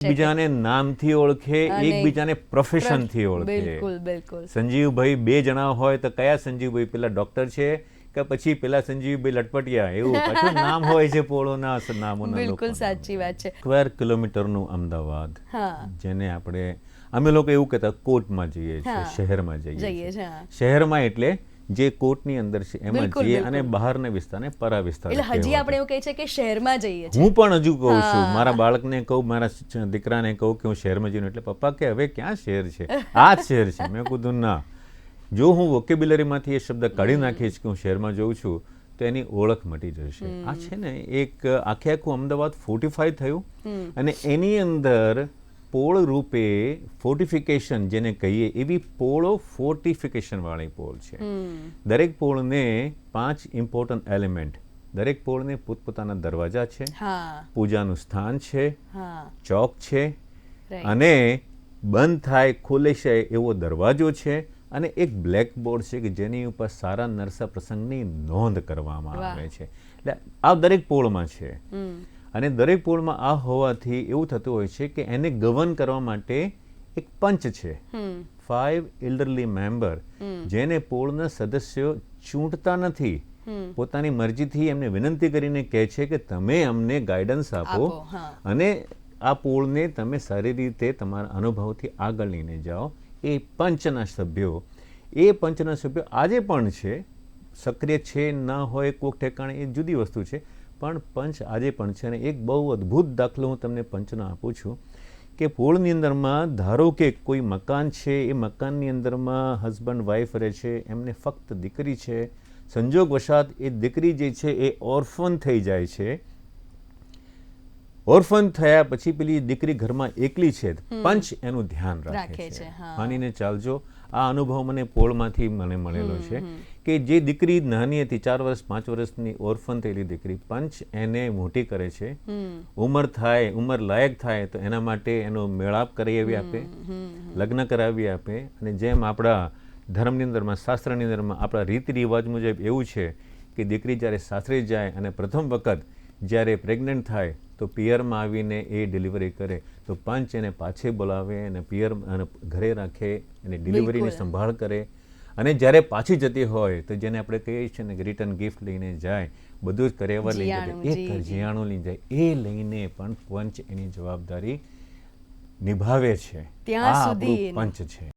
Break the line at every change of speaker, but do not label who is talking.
એકબીજાને નામથી ઓળખે, એકબીજાને પ્રોફેશનથી ઓળખે.
બિલકુલ બિલકુલ.
સંજીવભાઈ બે જણા હોય તો કયા સંજીવભાઈ, પેલા ડોક્ટર છે કે પછી પેલા સંજીવભાઈ લટપટિયા, એવું પાછું નામ હોય છે પોળોના નામોના.
બિલકુલ સાચી વાત છે.
સ્ક્વેર કિલોમીટરનું અમદાવાદ, જેને આપણે અમે લોકો એવું કહેતા કોર્ટમાં જઈએ છીએ, શહેરમાં જઈએ છીએ. શહેરમાં એટલે જે કોર્ટની અંદર છે એમાં જઈએ, અને બહારના વિસ્તારને પરા વિસ્તાર.
એટલે હજી આપણે એવું કહે છે કે શહેરમાં જઈએ છીએ.
હું પણ હજુ કહું છું, મારા બાળકને કહું, મારા દીકરાને કહું કે હું શહેરમાં જઈને, એટલે પપ્પા કે હવે ક્યાં શહેર છે, આ જ શહેર છે. મેં કીધું ના, જો હું વોકેબ્યુલરીમાંથી એ શબ્દ કાઢી નાખીશ કે હું શહેરમાં જઉં છું તો એની ઓળખ મટી જશે. આ છે ને એક આખું અમદાવાદ ફોર્ટિફાઈ થયું, અને એની અંદર પોળ રૂપે ફોર્ટિફિકેશન જેને કહીએ એવી પોળો ફોર્ટિફિકેશન વાળી પોળ છે. દરેક પોળને 5 ઇમ્પોર્ટન્ટ એલિમેન્ટ, દરેક પોળને પોતપોતાના દરવાજા છે, પૂજાનું સ્થાન છે, ચોક છે, અને બંધ થાય ખુલે છે એવો દરવાજો છે, અને એક બ્લેક બોર્ડ છે કે જેની ઉપર સારા નરસા પ્રસંગની નોંધ કરવામાં આવે છે. એટલે આ દરેક પોળમાં છે. અને દરેક પોળમાં આ હોવાથી એવું થતું હોય છે કે એને ગવર્ન કરવા માટે એક પંચ છે, 5 એલ્ડરલી મેમ્બર, જેને પોળના સદસ્યો ચૂંટતા નથી, પોતાની મરજીથી એમને વિનંતી કરીને કહે છે કે તમે અમને ગાઈડન્સ આપો અને આ પોળને તમે સારી રીતે તમારા અનુભવથી આગળ લઈને જાઓ. એ પંચના સભ્યો આજે પણ છે, સક્રિય છે ના હોય કોઈક ઠેકાણે, એ જુદી વસ્તુ છે, પણ પંચ આજે પણ છે. અને એક બહુ અદ્ભુત દાખલો હું તમને પંચનો આપું છું કે પોળની અંદરમાં ધારો કે કોઈ મકાન છે, એ મકાનની અંદરમાં હસબન્ડ વાઈફ રહે છે, એમને ફક્ત દીકરી છે, સંજોગવશાત એ દીકરી જે છે એ ઓર્ફન થઈ જાય છે. ઓર્ફન થયા પછી પેલી દીકરી ઘરમાં એકલી છે, પંચ એનું ધ્યાન રાખે છે. માનીને ચાલજો, આ અનુભવ મને પોળમાંથી મને મળેલો છે કે જે દીકરી નાની હતી, 4 વર્ષ 5 વર્ષની ઓર્ફન થયેલી દીકરી, પંચ એને મોટી કરે છે. ઉંમર લાયક થાય તો એના માટે એનો મેળાપ કરાવી આપે, લગ્ન કરાવી આપે. અને જેમ આપણા ધર્મની અંદરમાં, શાસ્ત્રની અંદરમાં આપણા રીતિ રિવાજ મુજબ એવું છે કે દીકરી જ્યારે સાસરે જાય અને પ્રથમ વખત જ્યારે પ્રેગ્નન્ટ થાય તો પિયરમાં આવીને એ ડિલિવરી કરે, તો પંચ એને પાછે બોલાવે અને પિયર ઘરે રાખે, અને ડિલિવરીની સંભાળ કરે. અને જ્યારે પાછી જતી હોય તો જેને આપણે કહીએ છીએ ને કે રિટર્ન ગિફ્ટ લઈને જાય, બધું જ કરેવર લઈને જાય, એક જીયાણું લઈને જાય, એ લઈને પણ પંચ એની જવાબદારી નિભાવે છે. આ આપણું પંચ છે.